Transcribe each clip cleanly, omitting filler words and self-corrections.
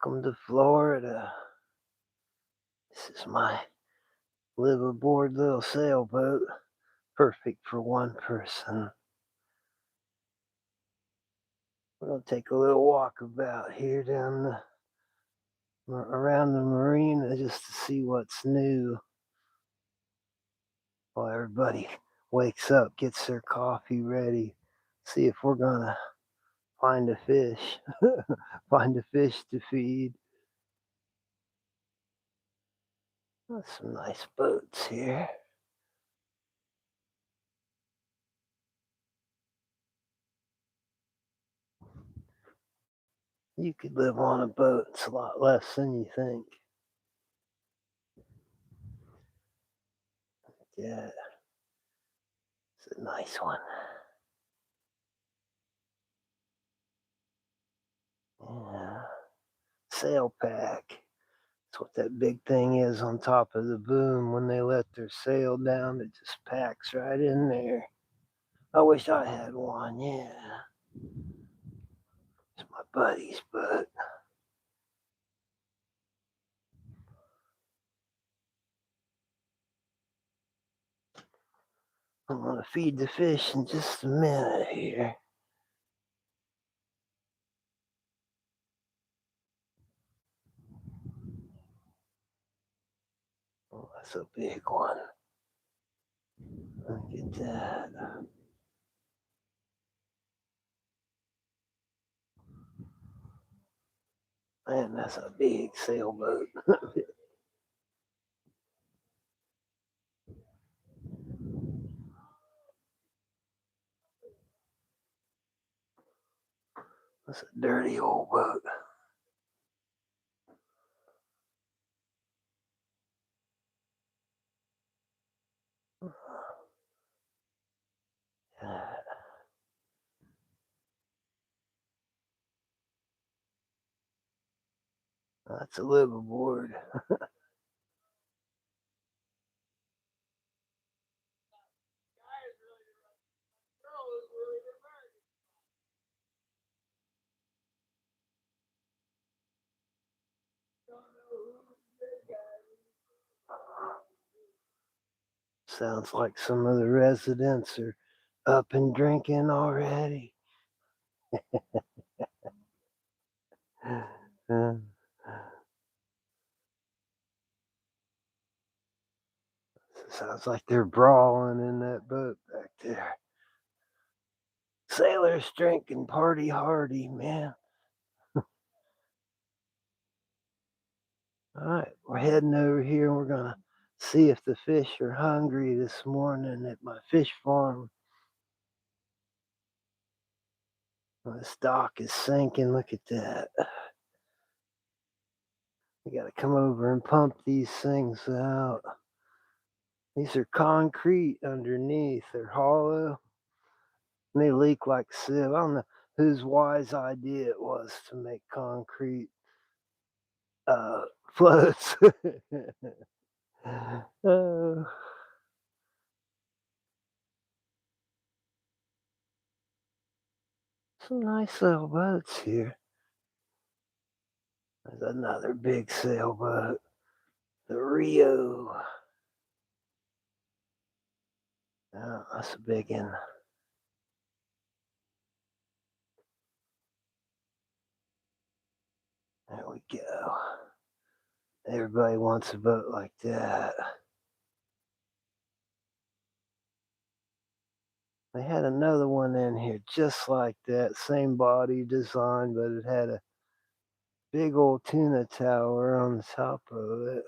Welcome to Florida. This is my liveaboard little sailboat, perfect for one person. We're gonna take a little walk about here around the marina just to see what's new while everybody wakes up, gets their coffee ready. See if we're gonna find a fish, find a fish to feed. There's some nice boats here. You could live on a boat. It's a lot less than you think. Yeah, it's a nice one. Yeah. Sail pack. That's what that big thing is on top of the boom. When they let their sail down, it just packs right in there. I wish I had one, yeah. It's my buddy's boat. I'm gonna feed the fish in just a minute here. Oh, that's a big one. Look at that. Man, that's a big sailboat. That's a dirty old boat. That's a liveaboard. Sounds like some of the residents are up and drinking already. Uh, Sounds like they're brawling in that boat back there. Sailors drink and party hardy, man. All right, we're heading over here and we're gonna see if the fish are hungry this morning at my fish farm. This dock is sinking. Look at that. We gotta come over and pump these things out. These are concrete underneath. They're hollow and they leak like sieve. I don't know whose wise idea it was to make concrete uh, floats. Oh, some nice little boats here. There's another big sailboat, the Rio. Oh, that's a big one. There we go. Everybody wants a boat like that. They had another one in here just like that, same body design, but it had a big old tuna tower on the top of it.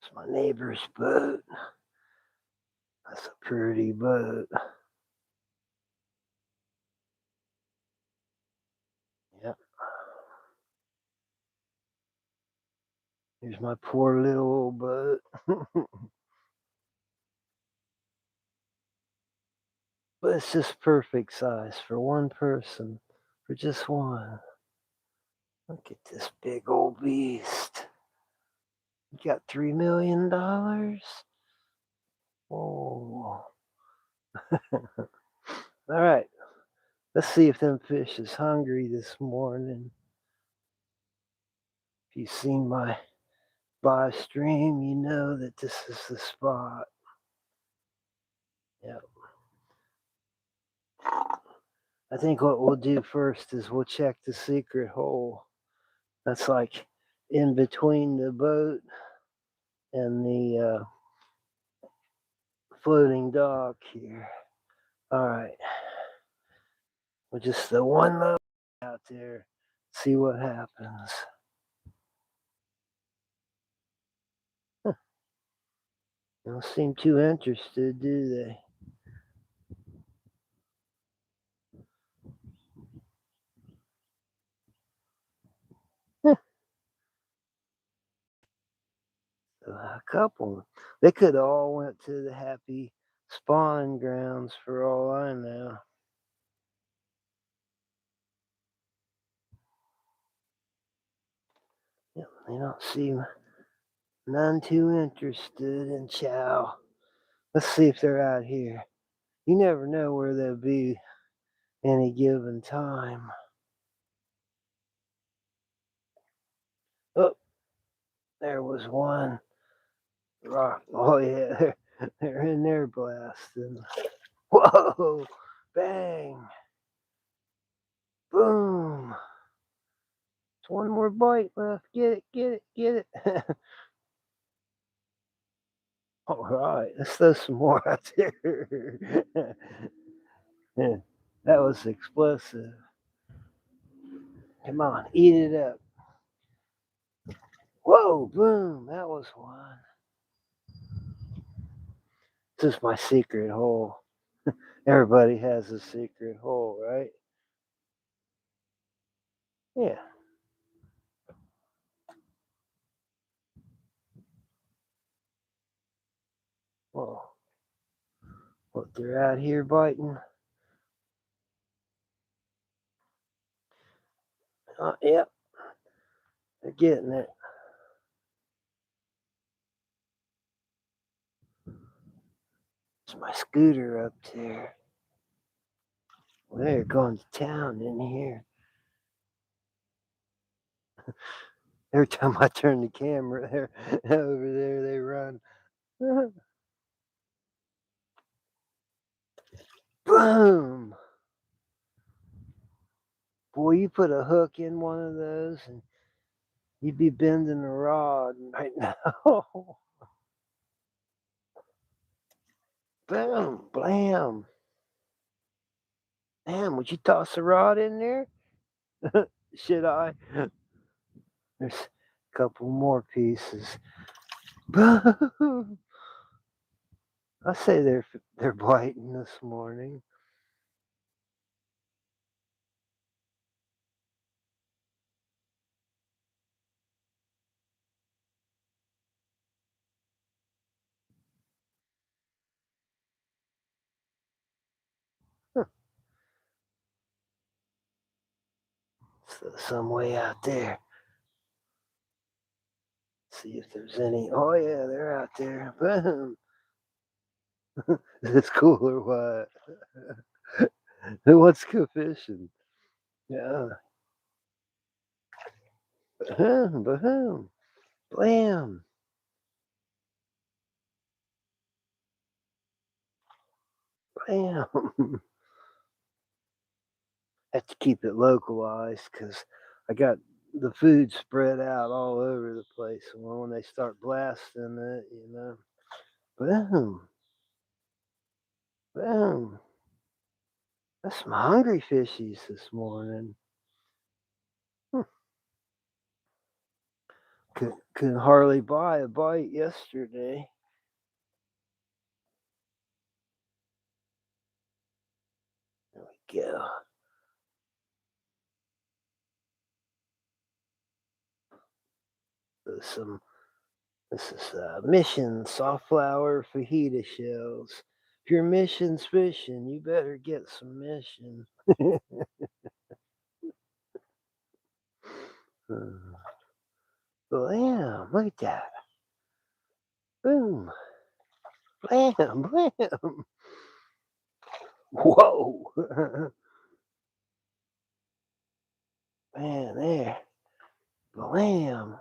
It's my neighbor's boat. That's a pretty boat. Yep. Here's my poor little old boat. But it's just perfect size for one person, for just one. Look at this big old beast. You got $3 million? Whoa. All right. Let's see if them fish is hungry this morning. If you've seen my live stream, you know that this is the spot. Yep. I think what we'll do first is we'll check the secret hole. That's like in between the boat and the floating dock here. All right. We'll just throw one load out there, see what happens. Huh. They don't seem too interested, do they? Huh. A couple. They could have all went to the happy spawning grounds for all I know. Yeah, they don't seem none too interested in chow. Let's see if they're out here. You never know where they'll be any given time. Oh, there was one rock. Oh yeah, they're in there blasting. Whoa! Bang! Boom! There's one more bite left. Get it! Get it! Get it! All right, let's throw some more out there. Yeah, that was explosive. Come on, eat it up. Whoa! Boom! That was one. This is my secret hole. Everybody has a secret hole, right? Yeah. Well, look, they're out here biting. Yep, they're getting it. It's my scooter up there. Well, they're going to town in here. Every time I turn the camera, they're over there. They run. Boom! Boy, you put a hook in one of those, and you'd be bending the rod right now. Boom! Blam! Damn! Would you toss a rod in there? Should I? There's a couple more pieces. Boom! I say they're biting this morning. Huh. So some way out there. See if there's any. Oh yeah, they're out there. Boom! It's cool or what? Who wants to go fishing? Yeah. Boom! Boom! Blam! Bam! Have to keep it localized because I got the food spread out all over the place. Well, when they start blasting it, boom, boom. That's some hungry fishies this morning. Hmm. Couldn't hardly buy a bite yesterday. There we go. Some This is Mission soft-flower fajita shells. If your mission's fishing, you better get some mission. Blam! Look at that. Boom! Blam! Blam! Whoa! Man, there. Blam.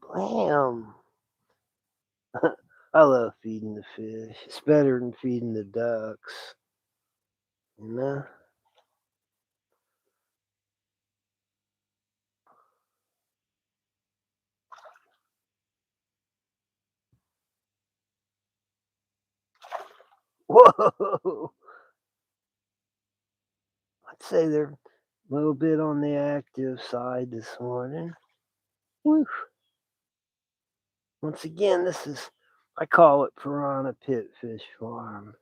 Blam. I love feeding the fish. It's better than feeding the ducks. You know? Whoa! I'd say they're a little bit on the active side this morning. Whew. Once again, I call it Piranha Pit Fish Farm.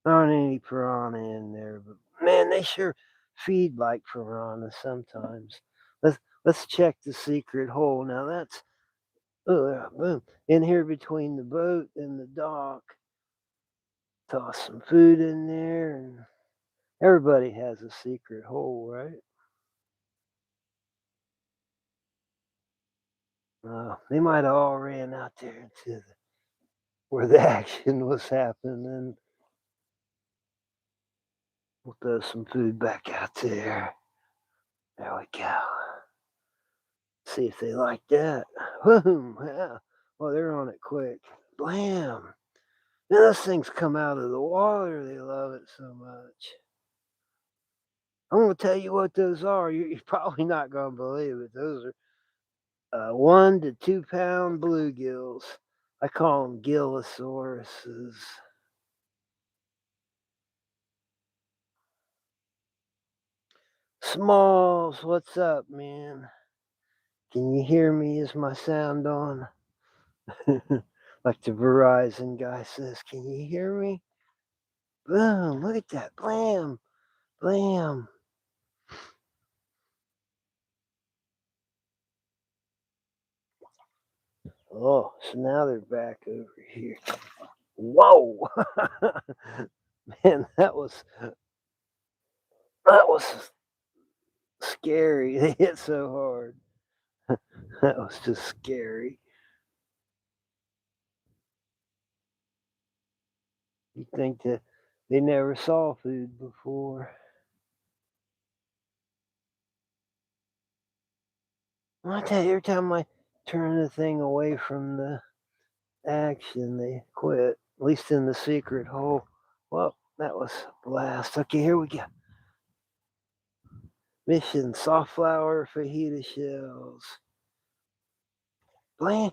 There aren't any piranha in there, but man, they sure feed like piranha sometimes. Let's check the secret hole. Now that's boom. In here between the boat and the dock. Toss some food in there, and everybody has a secret hole, right? They might have all ran out there where the action was happening. We'll throw some food back out there. There we go. See if they like that. Boom! Yeah. Well, they're on it quick. Blam! Now those things come out of the water. They love it so much. I'm gonna tell you what those are. You're probably not gonna believe it. Those are 1 to 2 pound bluegills. I call them gillosauruses. Smalls, what's up, man? Can you hear me? Is my sound on? Like the Verizon guy says, can you hear me? Boom, look at that. Blam, blam. Oh, so now they're back over here. Whoa! Man, that was scary. They hit so hard. That was just scary. You think that they never saw food before. I tell you, every time I turn the thing away from the action, they quit. At least in the secret hole. Well, that was a blast. Okay, here we go. Mission soft flour fajita shells. Blam!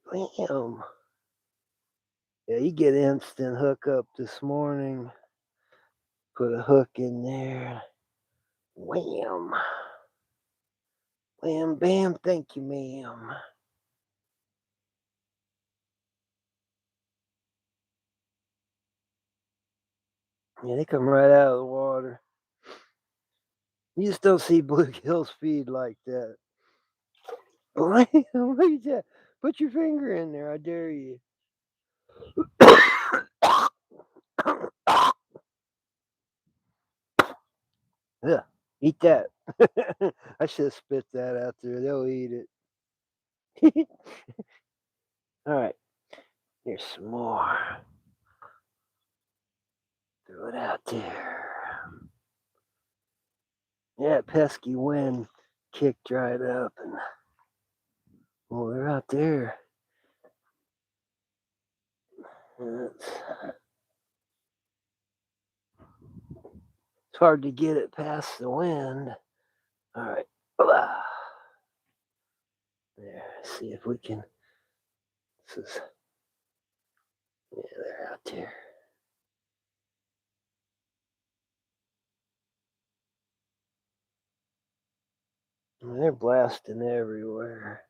Blam! Yeah, you get instant hookup this morning. Put a hook in there. Wham! Wham, bam, thank you, ma'am. Yeah, they come right out of the water. You just don't see bluegills feed like that. Blam! Look at that. Put your finger in there, I dare you. Yeah, eat that. I should have spit that out there. They'll eat it. All right, here's some more. Throw it out there. Yeah, pesky wind kicked right up, and well, they're out there. It's hard to get it past the wind. All right. Blah. There. See if we can. This is. Yeah, they're out there. I mean, they're blasting everywhere.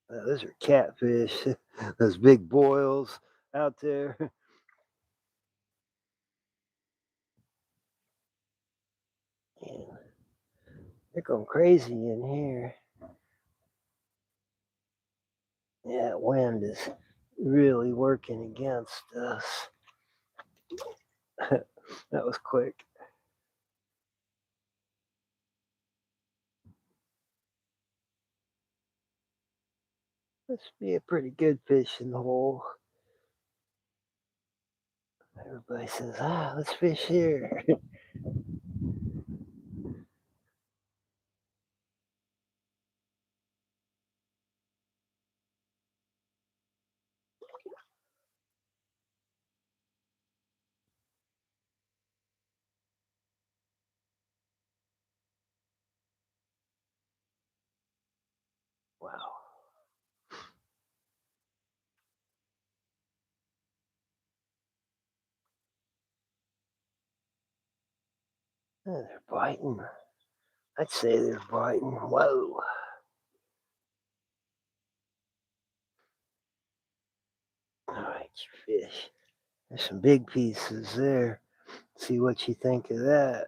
Those are catfish. Those big boils out there. Man, they're going crazy in here. Yeah, that wind is really working against us. That was quick. Must be a pretty good fishing hole. Everybody says, let's fish here. Wow. They're biting. I'd say they're biting. Whoa. All right, you fish. There's some big pieces there. See what you think of that.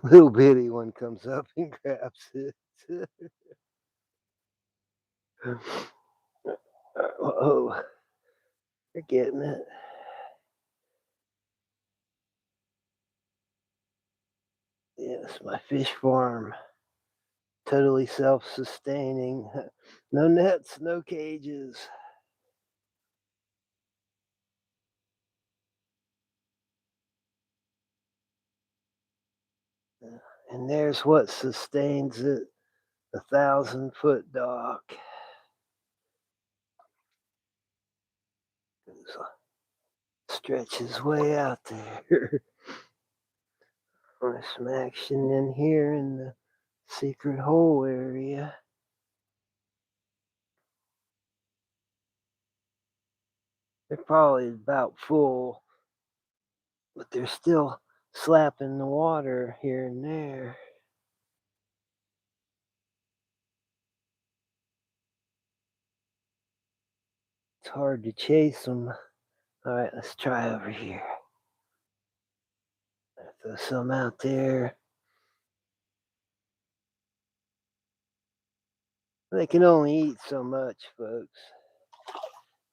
Little bitty one comes up and grabs it. Oh, you're getting it. Yes, my fish farm. Totally self sustaining. No nets, no cages. And there's what sustains it, 1,000-foot dock. Stretches way out there. There's some action in here in the secret hole area. They're probably about full, but they're still slapping the water here and there. It's hard to chase them. All right, let's try over here. Throw some out there. They can only eat so much, folks.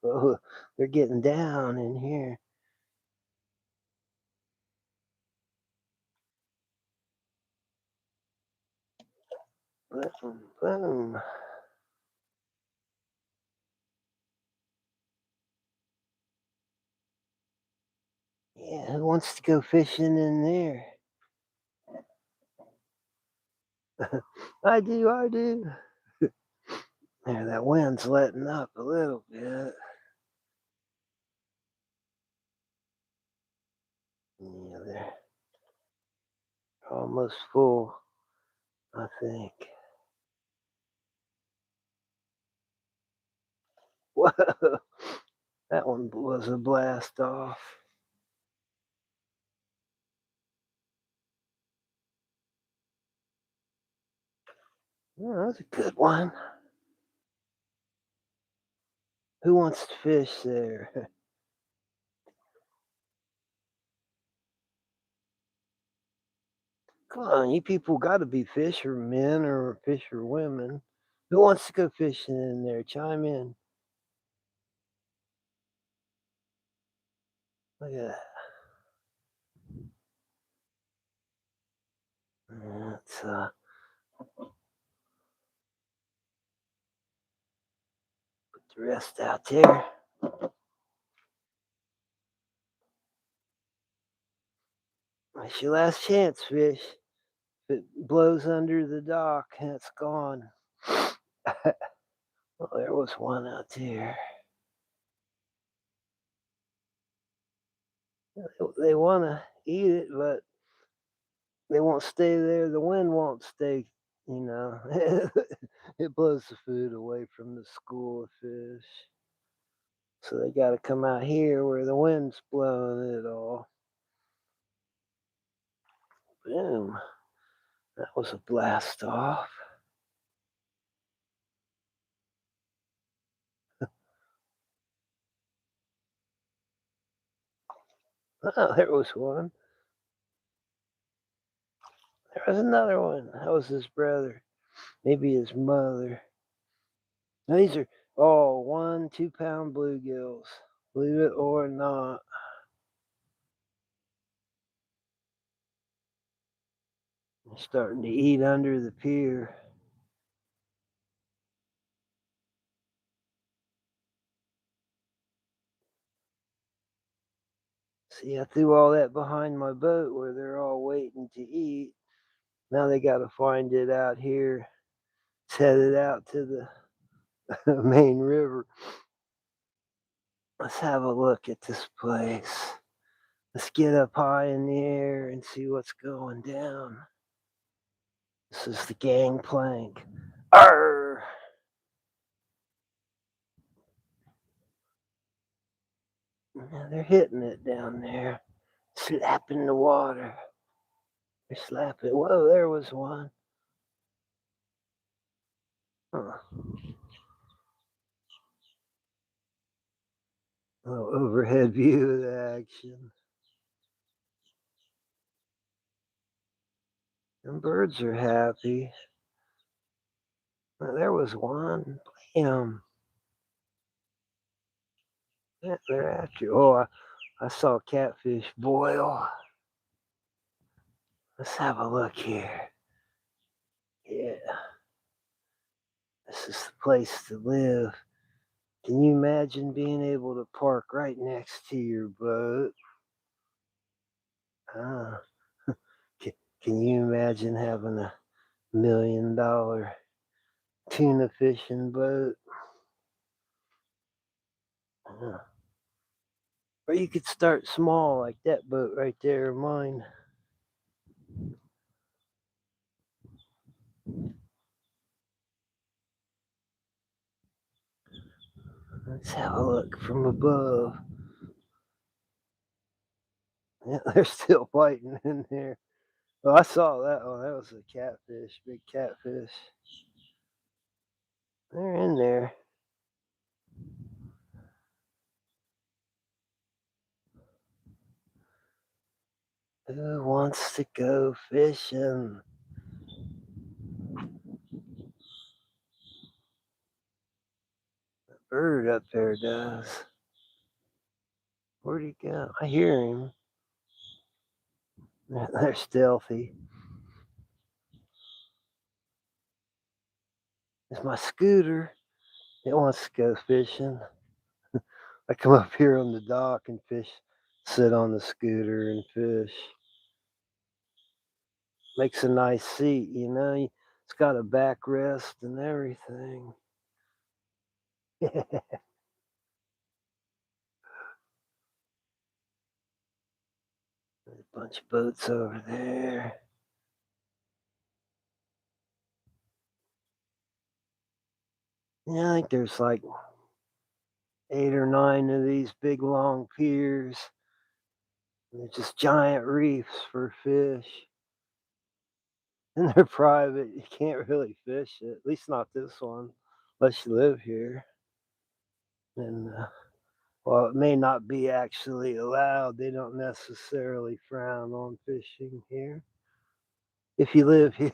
Oh, they're getting down in here. Boom, boom. Yeah, who wants to go fishing in there? I do, I do. There, that wind's letting up a little bit. Yeah, they're almost full, I think. Whoa, that one was a blast off. Oh, that's a good one. Who wants to fish there? Come on, you people got to be fishermen or fisherwomen. Who wants to go fishing in there? Chime in. Look at that. Let's put the rest out there. That's your last chance, fish. If it blows under the dock, it's gone. Well, there was one out there. They want to eat it, but they won't stay there. The wind won't stay, you know. It blows the food away from the school of fish. So they got to come out here where the wind's blowing it all. Boom. That was a blast off. Oh, there was one. There was another one. That was his brother. Maybe his mother. Now, these are all 1 2 pound bluegills. Believe it or not. They're starting to eat under the pier. See, I threw all that behind my boat where they're all waiting to eat. Now they got to find it out here. It's headed out to the main river. Let's have a look at this place. Let's get up high in the air and see what's going down. This is the gangplank. Arr! Yeah, they're hitting it down there, slapping the water. They're slapping. Whoa, there was one. Huh. Little overhead view of the action. And birds are happy. There was one. Bam. Yeah, they're after you. Oh, I saw a catfish boil. Let's have a look here. Yeah, this is the place to live. Can you imagine being able to park right next to your boat? Ah, can, can you imagine having $1 million tuna fishing boat? Ah. Or you could start small like that boat right there, mine. Let's have a look from above. Yeah, they're still fighting in there. Oh, I saw that one. That was a catfish, big catfish. They're in there. Who wants to go fishing? Bird up there does. Where'd he go? I hear him. They're stealthy. It's my scooter. It wants to go fishing. I come up here on the dock and fish, sit on the scooter and fish. Makes a nice seat, you know. It's got a backrest and everything. A bunch of boats over there. Yeah, I think there's like 8 or 9 of these big long piers. They're just giant reefs for fish. And they're private. You can't really fish it. At least not this one, unless you live here. And well, it may not be actually allowed. They don't necessarily frown on fishing here. If you live here,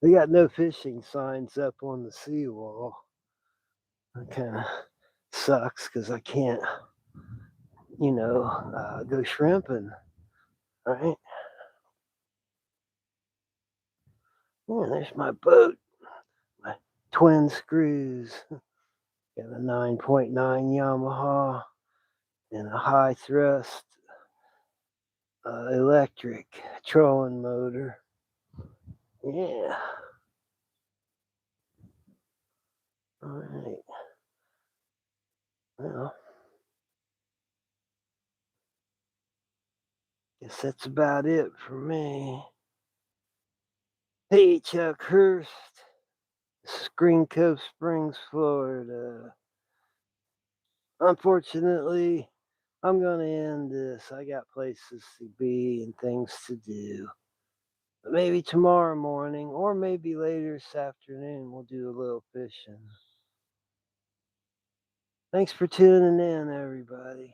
they got no fishing signs up on the seawall. That kind of sucks because I can't, go shrimping, right? Yeah, there's my boat, my twin screws. Got a 9.9 Yamaha and a high thrust electric trolling motor. Yeah. All right. Well, guess that's about it for me. Hey, Chuck Hurst, Green Cove Springs, Florida. Unfortunately, I'm going to end this. I got places to be and things to do. But maybe tomorrow morning or maybe later this afternoon, we'll do a little fishing. Thanks for tuning in, everybody.